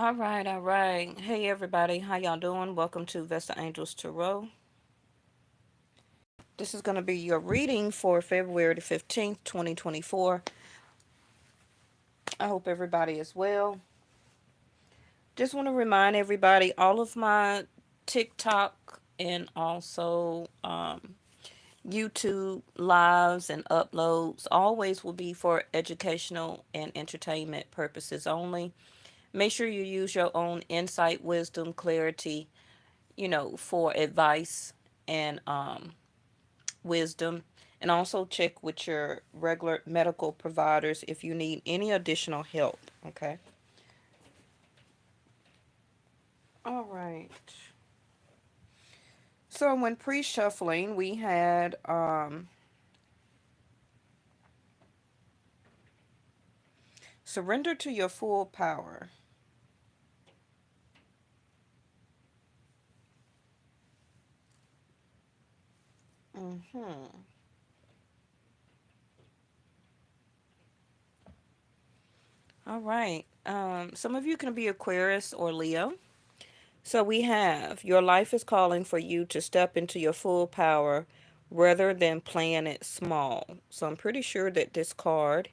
All right, all right. Hey everybody, how y'all doing? Welcome to Vesta Angels Tarot. This is going to be your reading for February the 15th, 2024. I hope everybody is well. Just want to remind everybody all of my TikTok and also YouTube lives and uploads always will be for educational and entertainment purposes only. Make sure you use your own insight, wisdom, clarity, for advice and wisdom. And also check with your regular medical providers if you need any additional help. Okay. All right. So when pre-shuffling, we had surrender to your full power. Hmm. All right. Some of you can be Aquarius or Leo. So we have your life is calling for you to step into your full power rather than playing it small. So I'm pretty sure that this card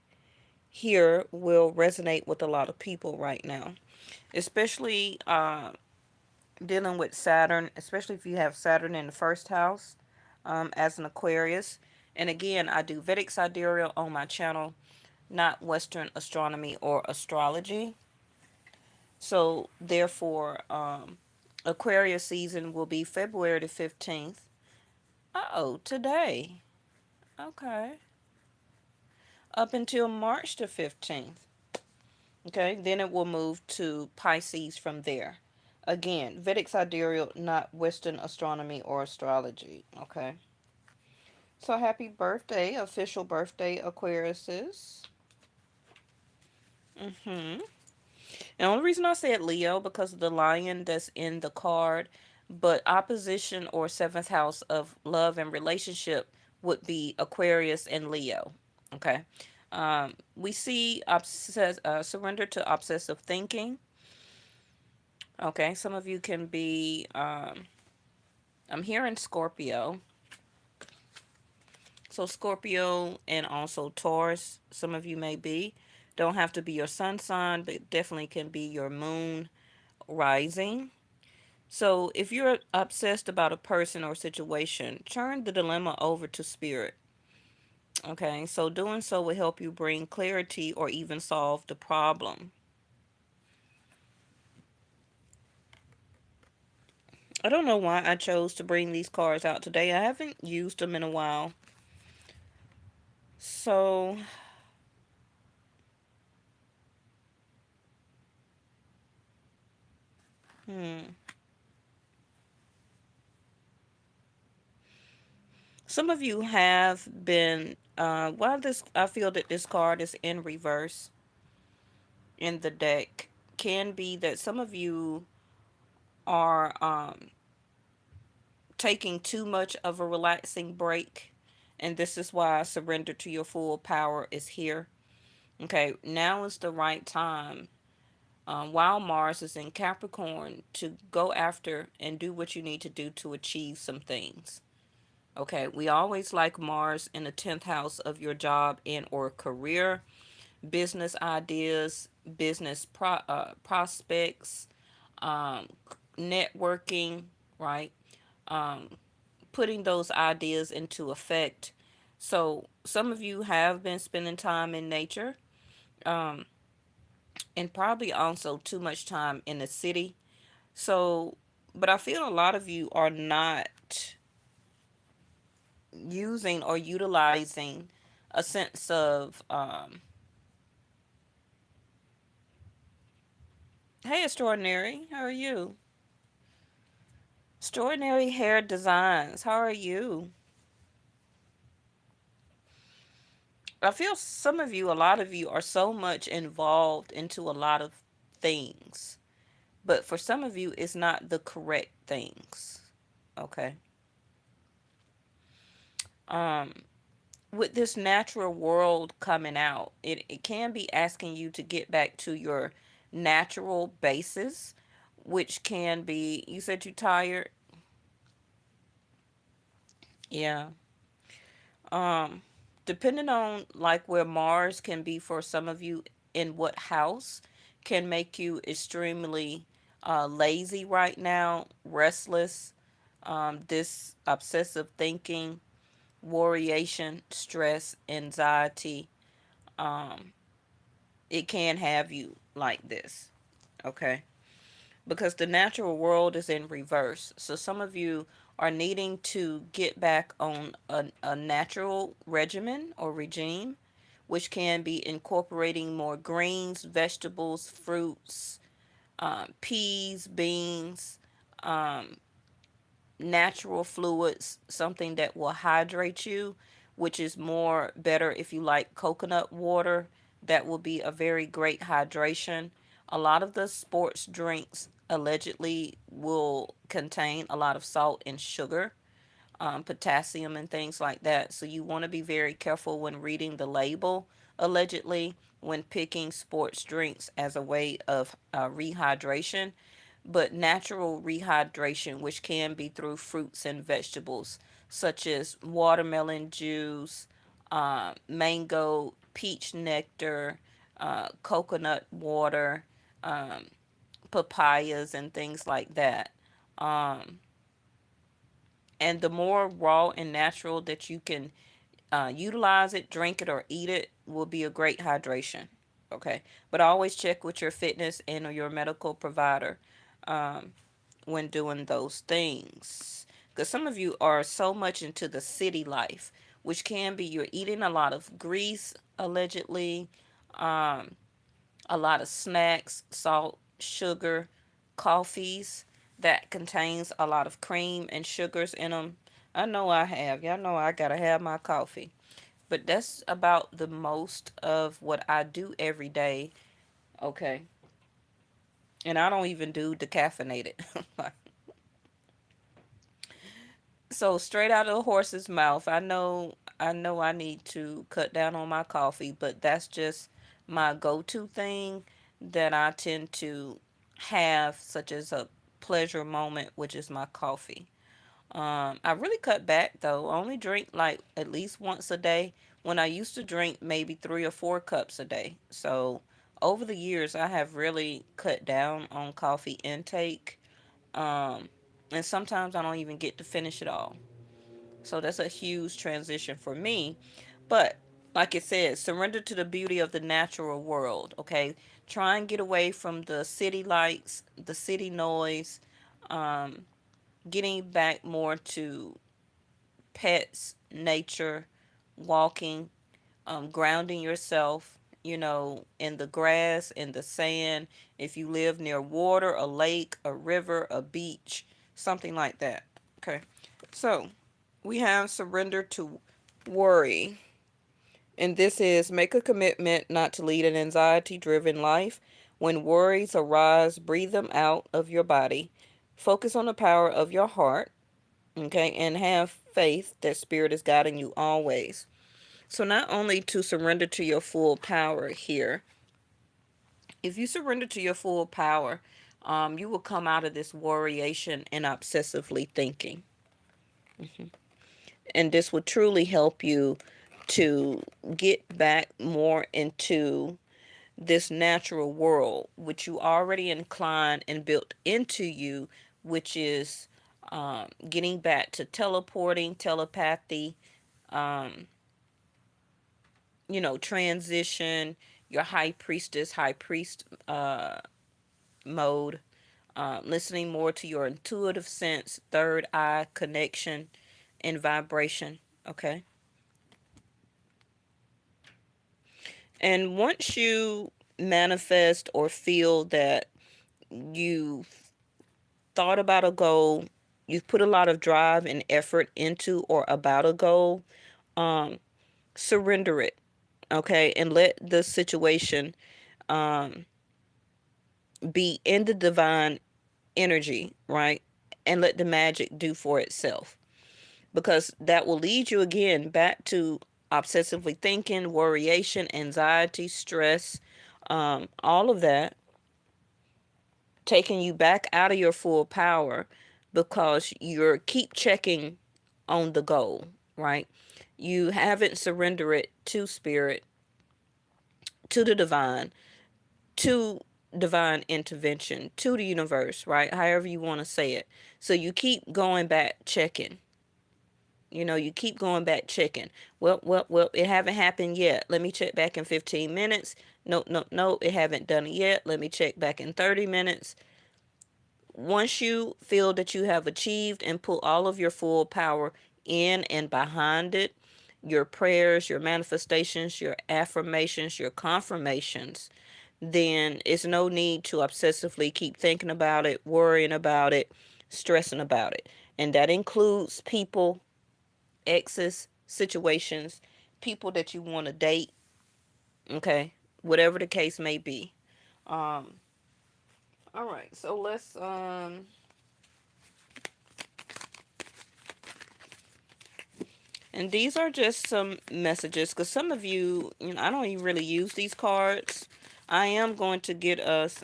here will resonate with a lot of people right now, especially dealing with Saturn, especially if you have Saturn in the first house as an Aquarius. And again, I do Vedic Sidereal on my channel, not Western astronomy or astrology. So therefore, Aquarius season will be February the 15th. Oh, today. Okay. Up until March the 15th. Okay. Then it will move to Pisces from there. Again, Vedic Sidereal, not Western astronomy or astrology. Okay. So happy birthday, official birthday, Aquariuses. Mm-hmm. The only reason I said Leo because of the lion that's in the card, but opposition or seventh house of love and relationship would be Aquarius and Leo. Okay. We see surrender to obsessive thinking. Okay. Some of you can be, I'm hearing Scorpio. So Scorpio and also Taurus, some of you may be. Don't have to be your sun sign, but definitely can be your moon rising. So, if you're obsessed about a person or situation, turn the dilemma over to spirit. Okay, so doing so will help you bring clarity or even solve the problem. I don't know why I chose to bring these cards out today. I haven't used them in a while. So, hmm. Some of you have been, I feel that this card is in reverse in the deck, can be that some of you are taking too much of a relaxing break. And this is why surrender to your full power is here. Okay, now is the right time, while Mars is in Capricorn, to go after and do what you need to do to achieve some things. Okay, we always like Mars in the 10th house of your job and or career, business ideas, prospects, um, networking, right? Um, Putting those ideas into effect. So some of you have been spending time in nature, um, and probably also too much time in the city. So, but I feel a lot of you are not using or utilizing a sense of, hey, extraordinary, how are you? Extraordinary hair designs, how are you? I feel some of you, a lot of you, are so much involved into a lot of things, but for some of you it's not the correct things. Okay. um with this natural world coming out, it can be asking you to get back to your natural bases, which can be, you said you tired? Yeah. Um, Depending on like where Mars can be for some of you in what house can make you extremely lazy right now, restless, this obsessive thinking, worryation, stress, anxiety. Um, it can have you like this. Okay. Because the natural world is in reverse. So some of you are needing to get back on a natural regimen or regime, which can be incorporating more greens, vegetables, fruits, peas, beans, um, natural fluids, something that will hydrate you, which is more better if you like coconut water. That will be a very great hydration. A lot of the sports drinks allegedly will contain a lot of salt and sugar, potassium, and things like that. So you want to be very careful when reading the label, allegedly, when picking sports drinks as a way of rehydration. But natural rehydration, which can be through fruits and vegetables, such as watermelon juice, mango, peach nectar, coconut water, um, papayas, and things like that. Um, and the more raw and natural that you can utilize it, drink it, or eat it, will be a great hydration. Okay, but always check with your fitness and or your medical provider um, when doing those things. Because some of you are so much into the city life, which can be you're eating a lot of grease, allegedly, um, a lot of snacks, salt, sugar, coffees that contains a lot of cream and sugars in them. I know I have. Y'all know I gotta have my coffee. But that's about the most of what I do every day. Okay. And I don't even do decaffeinated. So straight out of the horse's mouth, I know I need to cut down on my coffee, but that's just my go-to thing that I tend to have, such as a pleasure moment, which is my coffee. I really cut back though. I only drink like at least once a day when I used to drink maybe 3 or 4 cups a day. So over the years I have really cut down on coffee intake. Um, and sometimes I don't even get to finish it all. So that's a huge transition for me. But like it says, surrender to the beauty of the natural world. Okay, try and get away from the city lights, the city noise. Um, Getting back more to pets, nature, walking, grounding yourself, in the grass, in the sand. If you live near water, a lake, a river, a beach, something like that. Okay. So we have surrender to worry. And this is make a commitment not to lead an anxiety driven life. When worries arise, breathe them out of your body. Focus on the power of your heart. Okay. And have faith that Spirit is guiding you always. So, not only to surrender to your full power here, if you surrender to your full power, you will come out of this worryation and obsessively thinking. And this will truly help you to get back more into this natural world, which you already inclined and built into you, which is getting back to teleporting, telepathy, um, transition, your high priestess, high priest mode, listening more to your intuitive sense, third eye connection, and vibration. Okay. And once you manifest or feel that you thought about a goal, you've put a lot of drive and effort into or about a goal, um, surrender it. Okay. And let the situation um, be in the divine energy, right? And let the magic do for itself. Because that will lead you again back to obsessively thinking, worryation, anxiety, stress, all of that. taking you back out of your full power because you're keep checking on the goal, right? You haven't surrendered it to spirit, to the divine, to divine intervention, to the universe, right? However you want to say it. So you keep going back checking. You keep going back checking. Well, it haven't happened yet. Let me check back in 15 minutes. No, no, no, it haven't done it yet. Let me check back in 30 minutes. Once you feel that you have achieved and put all of your full power in and behind it, your prayers, your manifestations, your affirmations, your confirmations, then it's no need to obsessively keep thinking about it, worrying about it, stressing about it. And that includes people, exes, situations, people that you want to date, okay? Whatever the case may be. Um all right. So let's and these are just some messages because some of you, I don't even really use these cards. I am going to get us,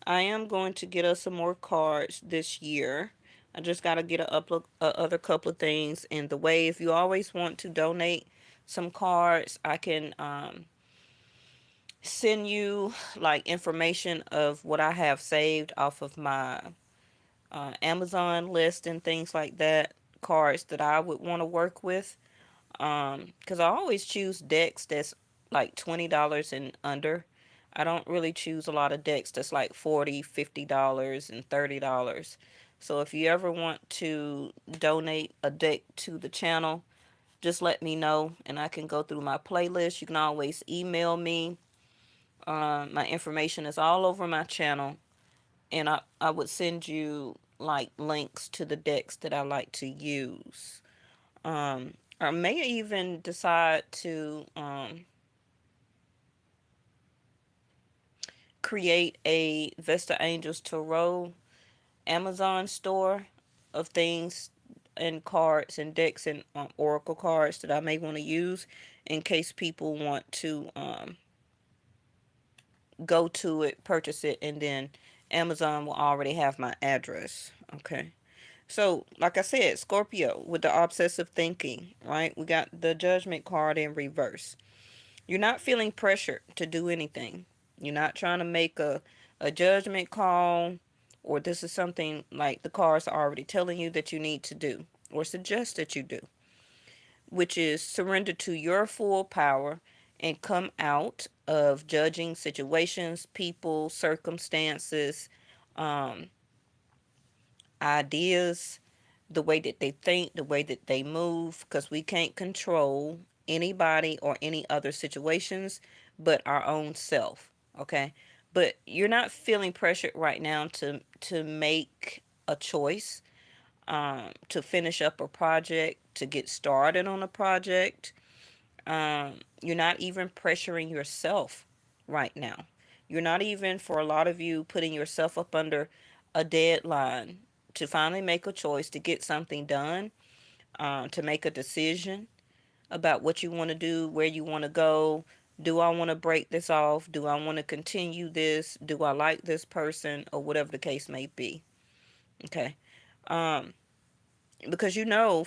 I am going to get us some more cards this year. I just got to get a other couple of things in the way. If you always want to donate some cards, I can send you like information of what I have saved off of my Amazon list and things like that. Cards that I would want to work with. Because I always choose decks that's like $20 and under. I don't really choose a lot of decks that's like $40, $50 and $30. So if you ever want to donate a deck to the channel, just let me know and I can go through my playlist. You can always email me. My information is all over my channel, and I would send you like links to the decks that I like to use. I may even decide to create a Vesta Angels Tarot Amazon store of things and cards and decks and oracle cards that I may want to use in case people want to go to it, purchase it, and then Amazon will already have my address. Okay. So, like I said, Scorpio with the obsessive thinking, right? We got the Judgment card in reverse. You're not feeling pressured to do anything. You're not trying to make a judgment call, or this is something like the cards are already telling you that you need to do or suggest that you do, which is surrender to your full power and come out of judging situations, people, circumstances, um, ideas, the way that they think, the way that they move, because we can't control anybody or any other situations but our own self. Okay. But you're not feeling pressured right now to make a choice, to finish up a project, to get started on a project. You're not even pressuring yourself right now. You're not even, for a lot of you, putting yourself up under a deadline to finally make a choice to get something done, to make a decision about what you want to do, where you want to go. Do I want to break this off? Do I want to continue this? Do I like this person? Or whatever the case may be. Okay. Um, because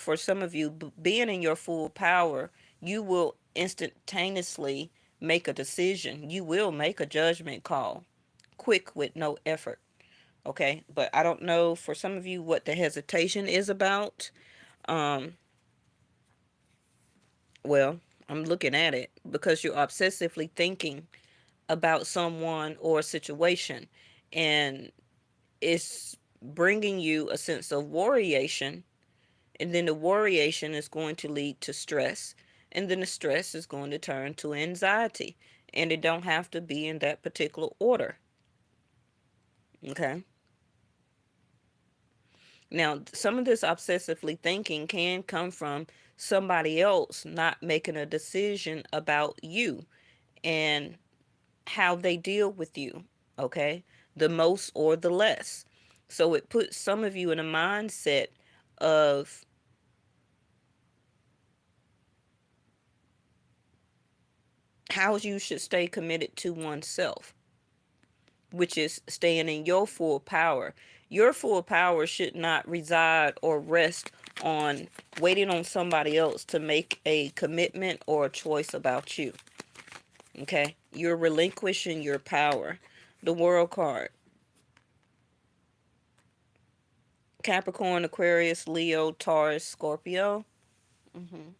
for some of you, being in your full power, you will instantaneously make a decision. You will make a judgment call, quick with no effort. Okay, but I don't know for some of you what the hesitation is about. Um, well, I'm looking at it because you're obsessively thinking about someone or a situation, and it's bringing you a sense of worryation. And then the worryation is going to lead to stress. And then the stress is going to turn to anxiety. And it don't have to be in that particular order. Okay. Now, some of this obsessively thinking can come from somebody else not making a decision about you and how they deal with you. Okay. The most or the less. So it puts some of you in a mindset of how you should stay committed to oneself. which is staying in your full power. Your full power should not reside or rest on waiting on somebody else to make a commitment or a choice about you. Okay? You're relinquishing your power. The World card: Capricorn, Aquarius, Leo, Taurus, Scorpio. hmm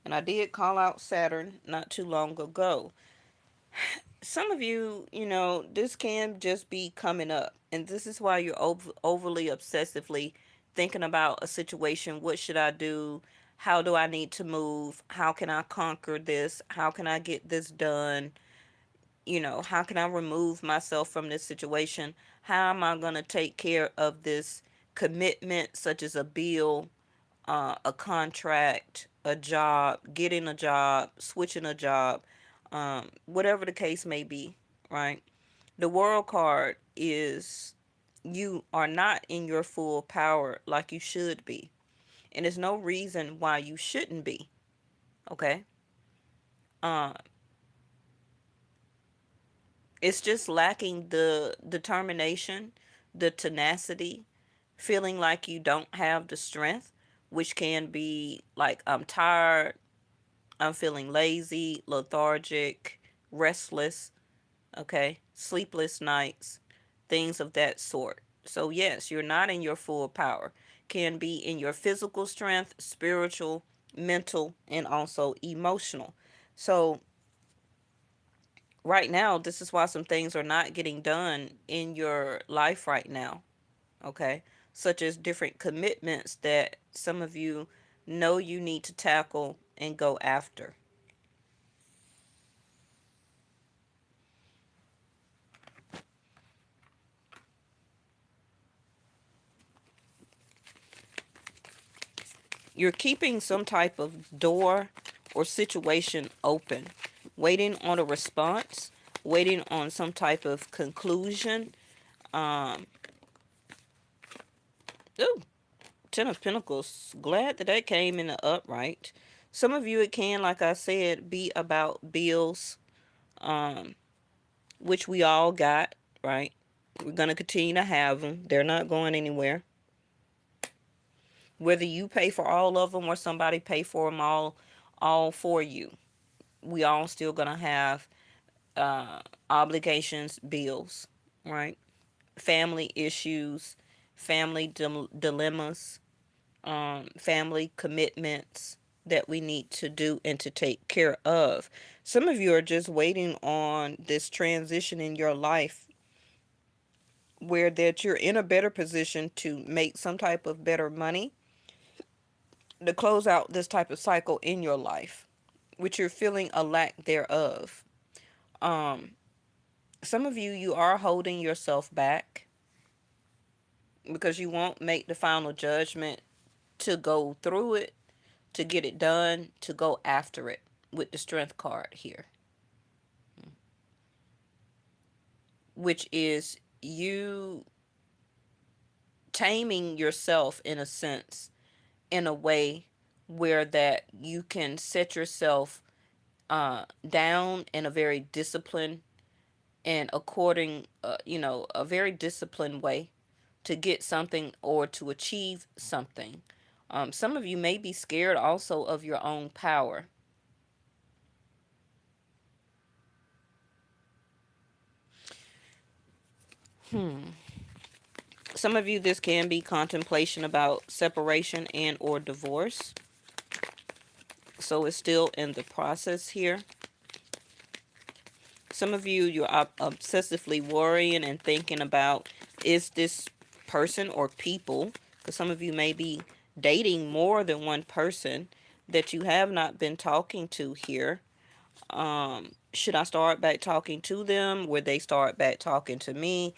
And I did call out Saturn not too long ago. Some of you, this can just be coming up. And this is why you're overly obsessively thinking about a situation. What should I do? How do I need to move? How can I conquer this? How can I get this done? How can I remove myself from this situation? How am I going to take care of this commitment, such as a bill, a contract, a job, getting a job, switching a job, whatever the case may be, right? The World card is you are not in your full power like you should be. And there's no reason why you shouldn't be, okay? Uh, it's just lacking the determination, the tenacity, feeling like you don't have the strength, which can be like, I'm tired, I'm feeling lazy, lethargic, restless, okay, sleepless nights, things of that sort. So, yes, you're not in your full power. Can be in your physical strength, spiritual, mental, and also emotional. So, right now, this is why some things are not getting done in your life right now, okay? Such as different commitments that some of you know you need to tackle and go after. You're keeping some type of door or situation open, waiting on a response, waiting on some type of conclusion. Um, ooh, Ten of Pentacles. Glad that that came in the upright. Some of you, it can, like I said, be about bills, um, which we all got, right? We're going to continue to have them. They're not going anywhere. Whether you pay for all of them or somebody pay for them all for you, we all still going to have uh, obligations, bills, right? Family issues, family dilemmas, family commitments that we need to do and to take care of. Some of you are just waiting on this transition in your life where that you're in a better position to make some type of better money to close out this type of cycle in your life, which you're feeling a lack thereof. Um, some of you, you are holding yourself back because you won't make the final judgment to go through it, to get it done, to go after it with the strength card here, which is you taming yourself in a sense, in a way where that you can set yourself down in a very disciplined and according, a very disciplined way to get something or to achieve something. Some of you may be scared also of your own power. Some of you, this can be contemplation about separation and or divorce. So it's still in the process here. Some of you, you're obsessively worrying and thinking about, is this person or people, because some of you may be dating more than one person that you have not been talking to here. Should I start back talking to them? Would they start back talking to me?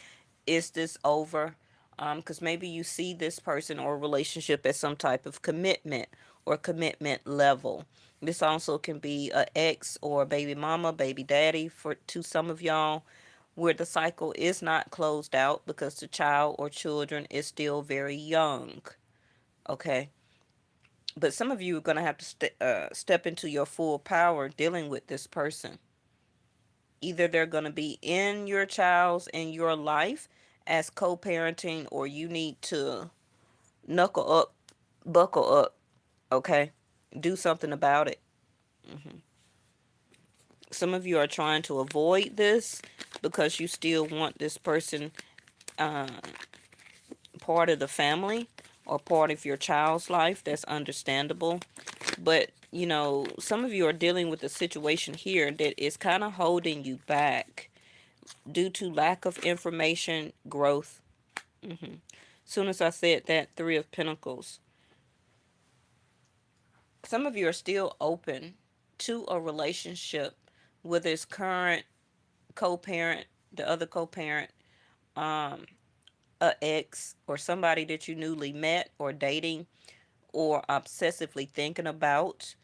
Is this over? Because maybe you see this person or relationship as some type of commitment or commitment level. This also can be a ex or a baby mama, baby daddy for to some of y'all, where the cycle is not closed out because the child or children is still very young. Okay, but some of you are gonna have to step into your full power dealing with this person. Either they're going to be in your child's in your life as co-parenting, or you need to knuckle up, buckle up, okay? Do something about it. Some of you are trying to avoid this because you still want this person uh, part of the family or part of your child's life. That's understandable. But, some of you are dealing with a situation here that is kind of holding you back due to lack of information, growth. Soon as I said that, Three of Pentacles. Some of you are still open to a relationship with this current co-parent, the other co-parent, um, a ex, or somebody that you newly met or dating or obsessively thinking about.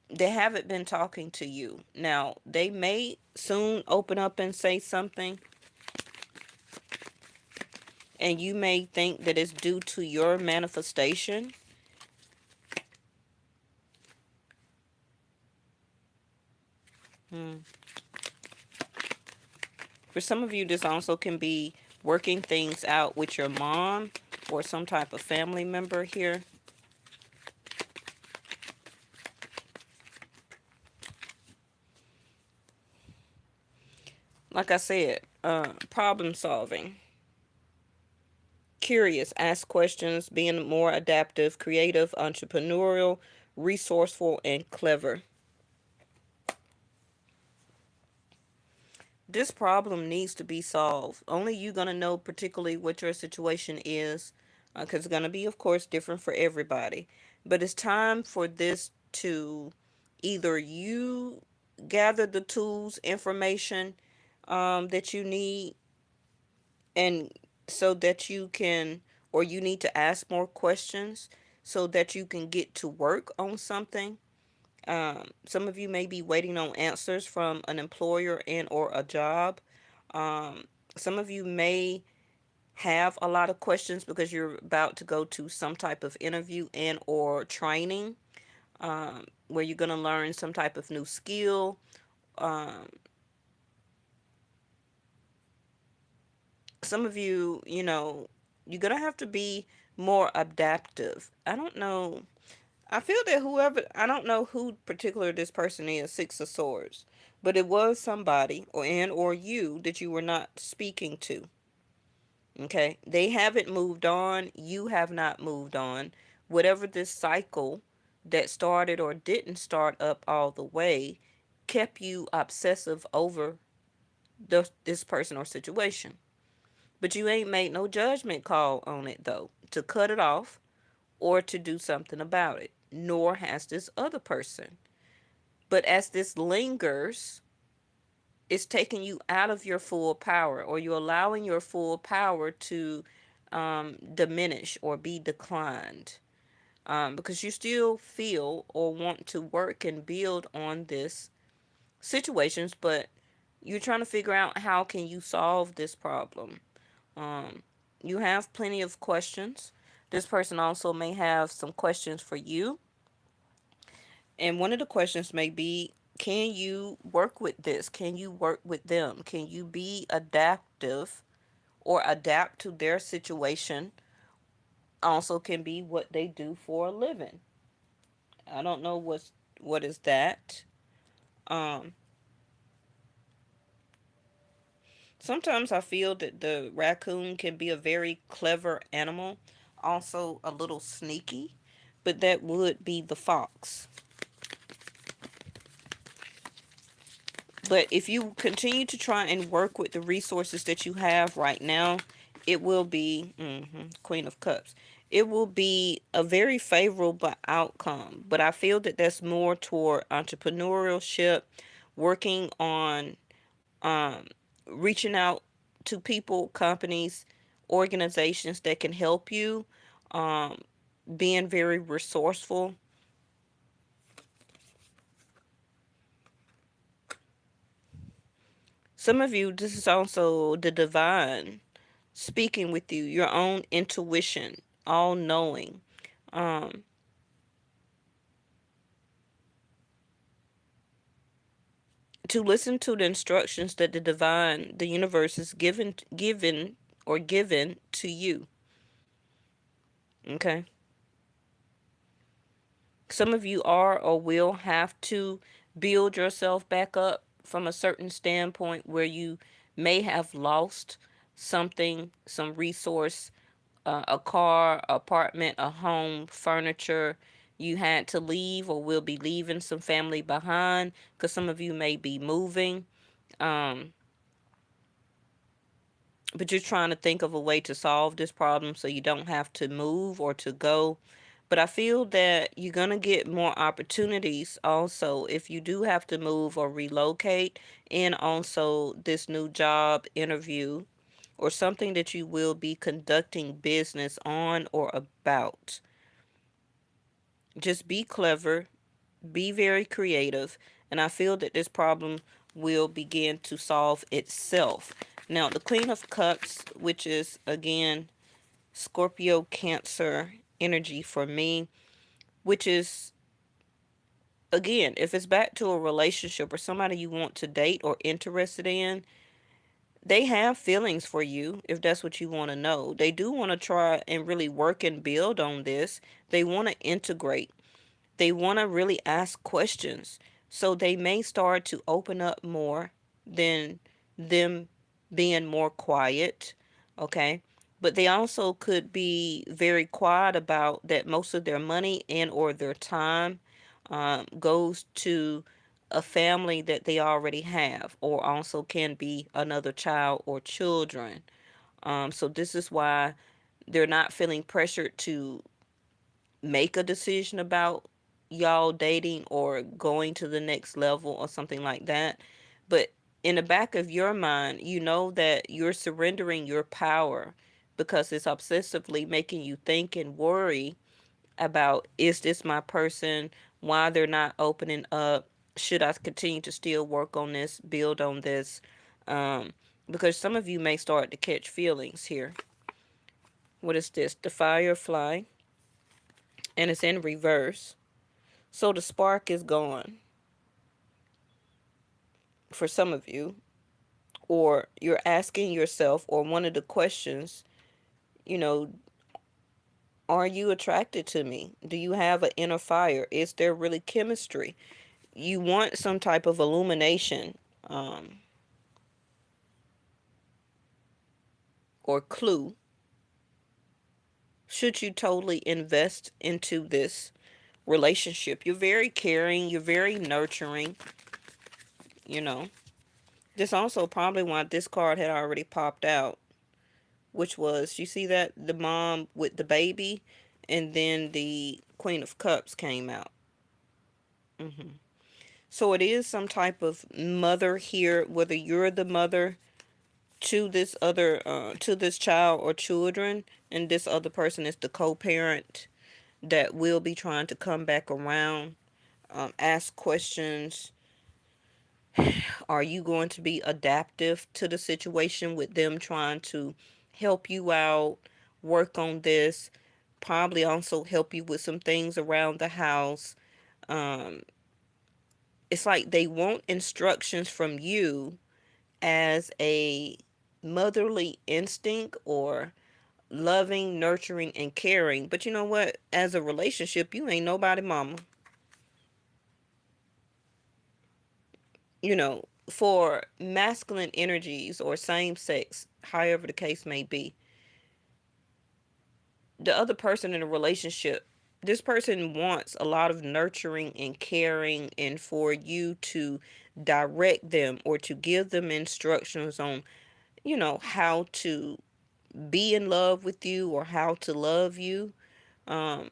They haven't been talking to you. Now, they may soon open up and say something, and you may think that it's due to your manifestation. Hmm. For some of you, this also can be working things out with your mom or some type of family member here. Like I said, problem solving. Curious, ask questions, being more adaptive, creative, entrepreneurial, resourceful, and clever. This problem needs to be solved. Only you going to know particularly what your situation is, because it's going to be, of course, different for everybody. But it's time for this to either you gather the tools, information that you need, and so that you can, or you need to ask more questions so that you can get to work on something. Some of you may be waiting on answers from an employer and or a job. Um, some of you may have a lot of questions because you're about to go to some type of interview and or training, where you're going to learn some type of new skill. Um, some of you, you're going to have to be more adaptive. I don't know. I feel that I don't know who particular this person is, Six of Swords, but it was somebody or you that you were not speaking to. Okay? They haven't moved on. You have not moved on. Whatever this cycle that started or didn't start up all the way kept you obsessive over this person or situation. But you ain't made no judgment call on it, though, to cut it off or to do something about it, nor has this other person. But as this lingers, it's taking you out of your full power, or you're allowing your full power to diminish or be declined, because you still feel or want to work and build on this situations, but you're trying to figure out how can you solve this problem. Um, you have plenty of questions. This person also may have some questions for you. And one of the questions may be, can you work with this? Can you work with them? Can you be adaptive or adapt to their situation? Also can be what they do for a living. I don't know what is that. Um Sometimes I feel that the raccoon can be a very clever animal, also a little sneaky, but that would be the fox. But if you continue to try and work with the resources that you have right now, it will be Queen of Cups. It will be a very favorable outcome. But I feel that that's more toward entrepreneurship, working on um, reaching out to people, companies, organizations that can help you, um, being very resourceful. Some of you, this is also the divine speaking with you, your own intuition, all knowing. Um, to listen to the instructions that the divine, the universe is given to you. Okay. Some of you are or will have to build yourself back up from a certain standpoint where you may have lost something, some resource, a car, apartment, a home, furniture. You had to leave or will be leaving some family behind because some of you may be moving. Um, but you're trying to think of a way to solve this problem so you don't have to move or to go. But I feel that you're going to get more opportunities also if you do have to move or relocate, and also this new job interview or something that you will be conducting business on or about. Just be clever, be very creative, and I feel that this problem will begin to solve itself. Now, the Queen of Cups, which is again Scorpio Cancer energy for me, which is again, if it's back to a relationship or somebody you want to date or interested in, they have feelings for you if that's what you want to know. They do want to try and really work and build on this. They want to integrate. They want to really ask questions. So they may start to open up more than them being more quiet. Okay. But they also could be very quiet about that most of their money and or their time goes to a family that they already have, or also can be another child or children. So this is why they're not feeling pressured to make a decision about y'all dating or going to the next level or something like that. But in the back of your mind, you know that you're surrendering your power because it's obsessively making you think and worry about, is this my person? Why they're not opening up? Should I continue to still work on this, build on this? Um, because some of you may start to catch feelings here. What is this? The Firefly, and it's in reverse. So the spark is gone for some of you, or you're asking yourself, or one of the questions, you know, are you attracted to me? Do you have an inner fire? Is there really chemistry? You want some type of illumination um, or clue. Should you totally invest into this relationship? You're very caring, you're very nurturing, you know. This also probably why this card had already popped out, which was, you see that the mom with the baby, and then the Queen of Cups came out. So it is some type of mother here, whether you're the mother to this other to this child or children, and this other person is the co-parent that will be trying to come back around, ask questions. Are you going to be adaptive to the situation with them trying to help you out, work on this, probably also help you with some things around the house? Um, it's like they want instructions from you as a motherly instinct or loving, nurturing, and caring. But you know what? As a relationship, you ain't nobody mama. For masculine energies or same sex, however the case may be, the other person in a relationship, this person wants a lot of nurturing and caring, and for you to direct them or to give them instructions on, how to be in love with you or how to love you. Um,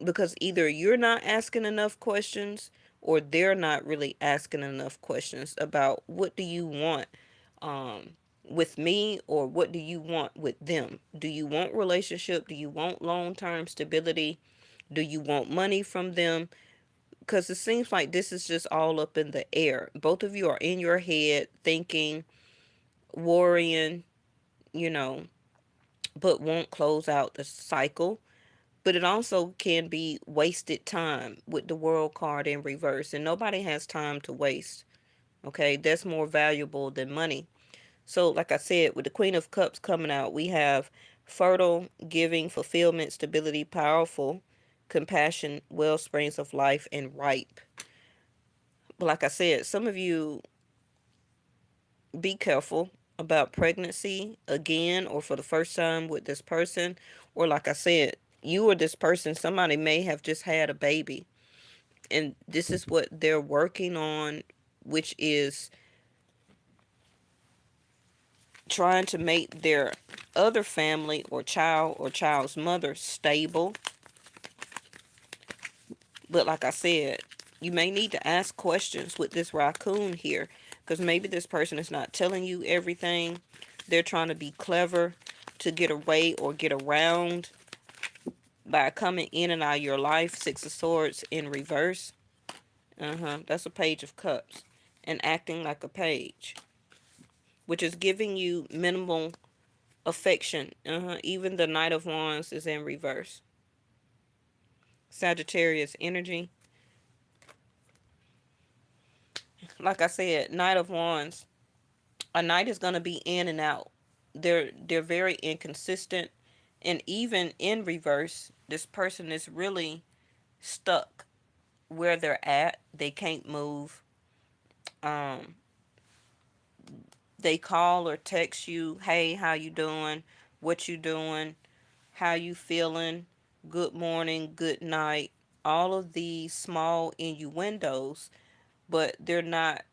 because either you're not asking enough questions or they're not really asking enough questions about what do you want um with me, or what do you want with them. Do you want relationship? Do you want long-term stability? Do you want money from them? Because it seems like this is just all up in the air. Both of you are in your head thinking, worrying, you know but won't close out the cycle. But it also can be wasted time with the world card in reverse. And nobody has time to waste. Okay, that's more valuable than money. So, like I said, with the Queen of Cups coming out, we have fertile, giving, fulfillment, stability, powerful, compassion, well springs of life, and ripe. But like I said, some of you be careful about pregnancy again or for the first time with this person. Or, like I said, you or this person, somebody may have just had a baby. And this is what they're working on, which is trying to make their other family or child's mother stable. But like I said, you may need to ask questions with this raccoon here, because maybe this person is not telling you everything. They're trying to be clever to get away or get around by coming in and out of your life. Six of Swords in reverse. That's a Page of Cups. And acting like a page, which is giving you minimal affection. Even the Knight of Wands is in reverse. Sagittarius energy. Like I said, Knight of Wands. A knight is going to be in and out. They're very inconsistent, and even in reverse, this person is really stuck where they're at. They can't move. Um, they call or text you, "Hey, how you doing? What you doing? How you feeling? Good morning, good night." All of these small innuendos, but they're not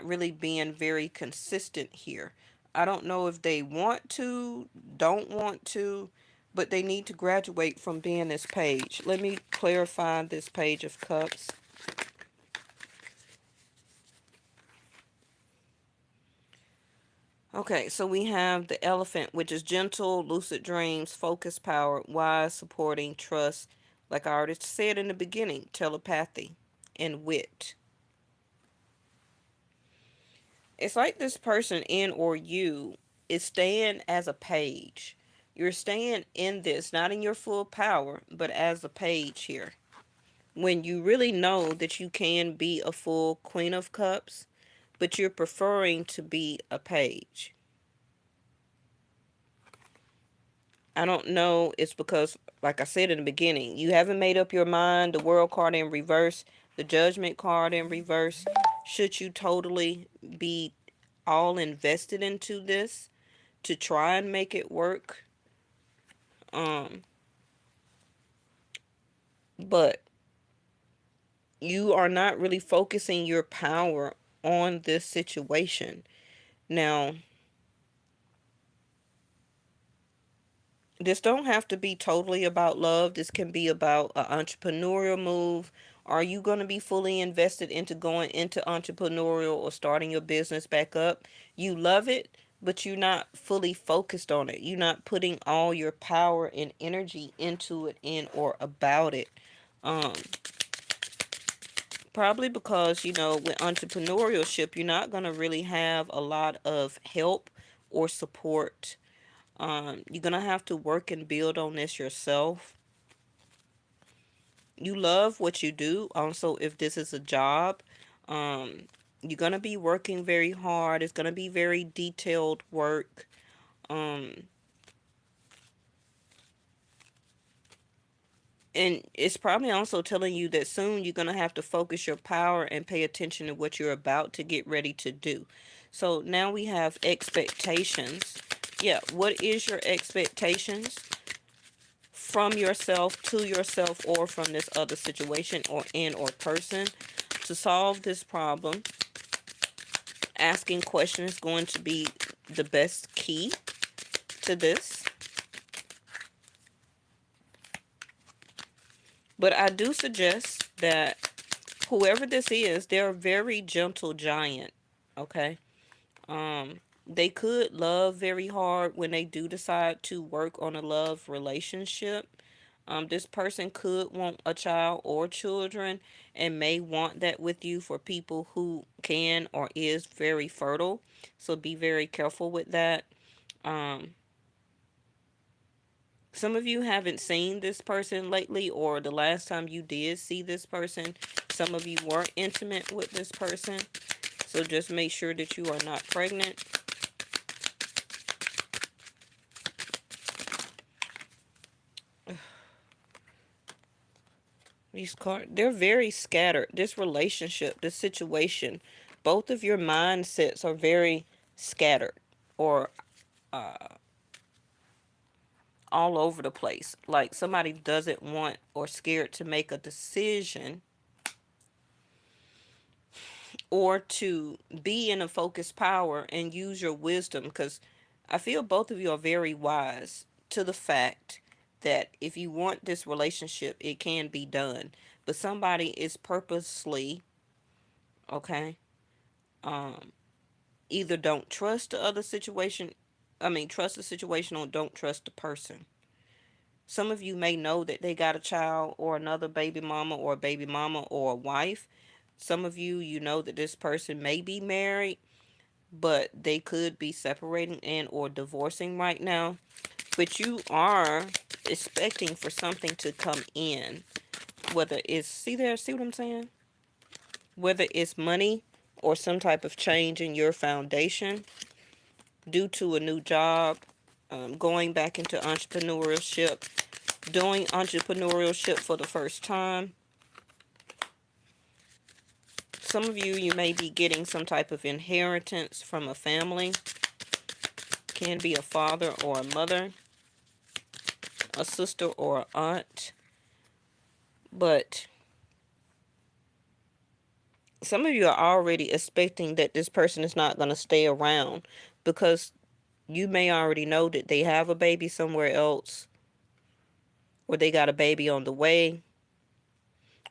really being very consistent here. I don't know if they want to, don't want to, but they need to graduate from being this page. Let me clarify this Page of Cups. Okay, so we have the Elephant, which is gentle, lucid dreams, focus, power, wise, supporting, trust. Like I already said in the beginning, telepathy and wit. It's like this person in or you is staying as a page. You're staying in this, not in your full power, but as a page here. When you really know that you can be a full Queen of Cups, but you're preferring to be a page. I don't know. It's because, like I said in the beginning, you haven't made up your mind. The World card in reverse, the Judgment card in reverse. Should you totally be all invested into this to try and make it work? Um, but you are not really focusing your power on this situation. Now, this don't have to be totally about love. This can be about an entrepreneurial move. Are you going to be fully invested into going into entrepreneurial or starting your business back up? You love it, but you're not fully focused on it. You're not putting all your power and energy into it and or about it. Um, Probably because, with entrepreneurship, you're not going to really have a lot of help or support. You're going to have to work and build on this yourself. You love what you do. Also, if this is a job, um, you're going to be working very hard. It's going to be very detailed work. Um, and it's probably also telling you that soon you're going to have to focus your power and pay attention to what you're about to get ready to do. So now we have expectations. Yeah, what is your expectations from yourself to yourself or from this other situation or person to solve this problem? Asking questions is going to be the best key to this. But I do suggest that whoever this is, they're a very gentle giant. Okay. They could love very hard when they do decide to work on a love relationship. This person could want a child or children and may want that with you for people who can or is very fertile. So be very careful with that. Um, Some of you haven't seen this person lately, or the last time you did see this person, some of you were intimate with this person. So just make sure that you are not pregnant. These cards, they're very scattered. This relationship, this situation, both of your mindsets are very scattered or all over the place. Like somebody doesn't want or scared to make a decision or to be in a focused power and use your wisdom, because I feel both of you are very wise to the fact that if you want this relationship, it can be done. But somebody is purposely, okay, um, either don't trust the other situation, trust the situation or don't trust the person. Some of you may know that they got a child or another baby mama or a baby mama or a wife. Some of you, you know that this person may be married, but they could be separating and or divorcing right now. But you are expecting for something to come in, whether it's, see what I'm saying? Whether it's money or some type of change in your foundation due to a new job, going back into entrepreneurship, doing entrepreneurship for the first time. Some of you, you may be getting some type of inheritance from a family. Can be a father or a mother, a sister or an aunt. But some of you are already expecting that this person is not going to stay around because you may already know that they have a baby somewhere else or they got a baby on the way,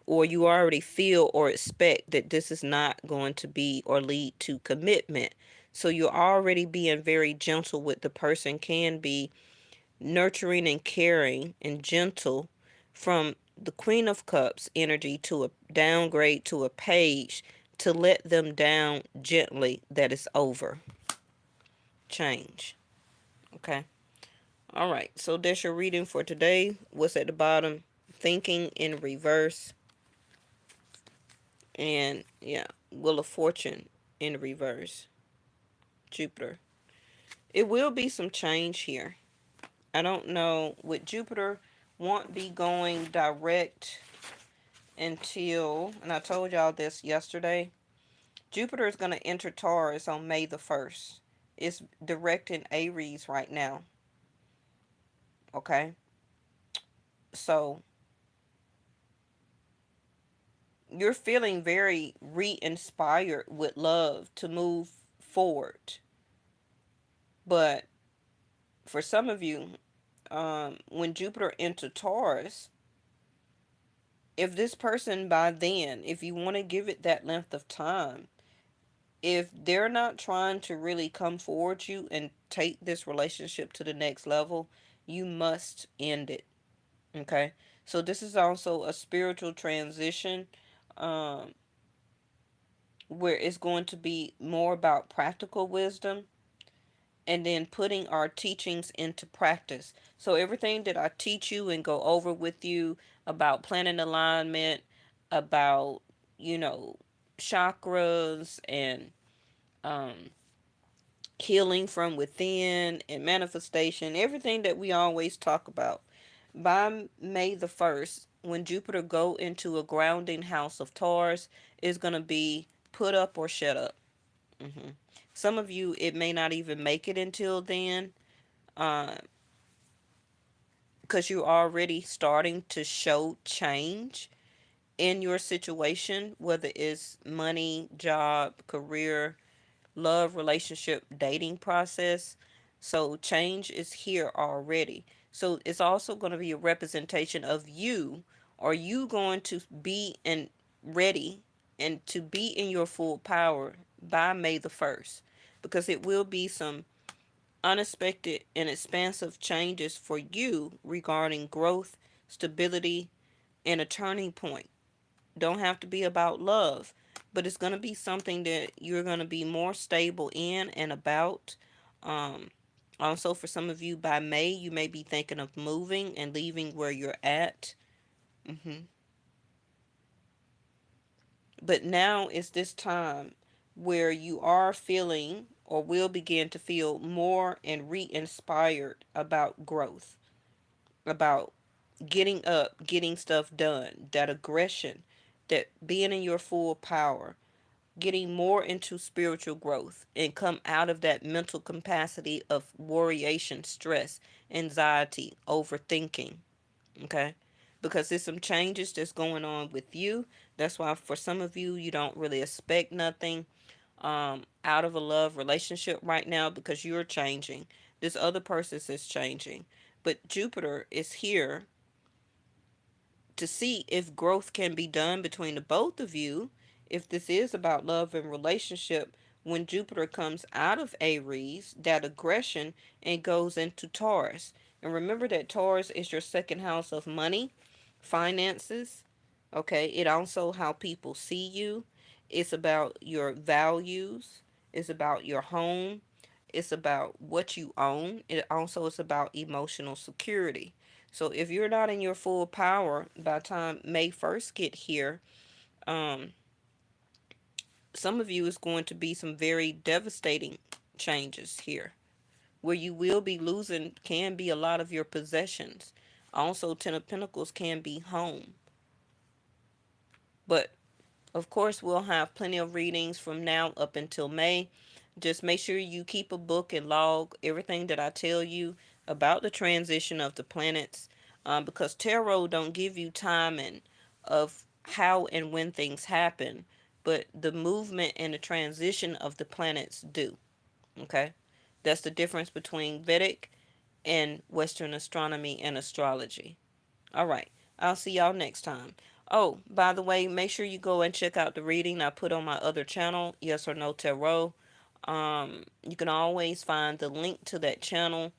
or you already feel or expect that this is not going to be or lead to commitment. So you're already being very gentle with the person, can be nurturing and caring and gentle, from the Queen of Cups energy to a downgrade to a page, to let them down gently that it's over. Change. Okay. All right. So that's your reading for today. What's at the bottom? Thinking in reverse. And yeah, Wheel of Fortune in reverse. Jupiter. It will be some change here. I don't know. With Jupiter, won't be going direct until, and I told y'all this yesterday, Jupiter is going to enter Taurus on May the 1st. It's direct in Aries right now. Okay? So you're feeling very re-inspired with love to move forward. But for some of you, when Jupiter entered Taurus, if this person by then, if you want to give it that length of time, if they're not trying to really come forward you and take this relationship to the next level, you must end it. Okay? So this is also a spiritual transition, um, where it's going to be more about practical wisdom and then putting our teachings into practice. So everything that I teach you and go over with you about planet alignment, about, you know, chakras and um, healing from within and manifestation, everything that we always talk about. By May the 1st, when Jupiter go into a grounding house of Taurus, is going to be put up or shut up. hmm Some of you, it may not even make it until then, uh, because you're already starting to show change in your situation, whether it's money, job, career, love, relationship, dating process. So change is here already. So it's also going to be a representation of you. Are you going to be and ready and to be in your full power by May the 1st? Because it will be some unexpected and expansive changes for you regarding growth, stability, and a turning point. Don't have to be about love, but it's going to be something that you're going to be more stable in and about. Um, Also, for some of you, by May, you may be thinking of moving and leaving where you're at. hmm But now is this time where you are feeling or will begin to feel more and re inspired about growth, about getting up, getting stuff done, that aggression, that being in your full power, getting more into spiritual growth and come out of that mental capacity of worryation, stress, anxiety, overthinking. Okay? Because there's some changes that's going on with you. That's why for some of you, you don't really expect nothing out of a love relationship right now because you're changing. This other person is changing. But Jupiter is here to see if growth can be done between the both of you. If this is about love and relationship, when Jupiter comes out of Aries, that aggression, and goes into Taurus. And remember that Taurus is your second house of money, finances. Okay, it also how people see you. It's about your values. It's about your home. It's about what you own. It also is about emotional security. So if you're not in your full power by the time May 1st get here, um, some of you is going to be some very devastating changes here where you will be losing can be a lot of your possessions. Also, Ten of Pentacles can be home. But of course, we'll have plenty of readings from now up until May. Just make sure you keep a book and log everything that I tell you about the transition of the planets, because tarot don't give you timing of how and when things happen, but the movement and the transition of the planets do. Okay, that's the difference between Vedic and Western astronomy and astrology. All right. I'll see y'all next time. Oh, by the way, make sure you go and check out the reading I put on my other channel, Yes or No Tarot. You can always find the link to that channel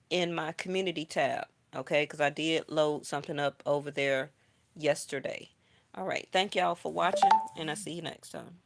in my community tab, okay? Because I did load something up over there yesterday. All right. Thank y'all for watching, and I'll see you next time.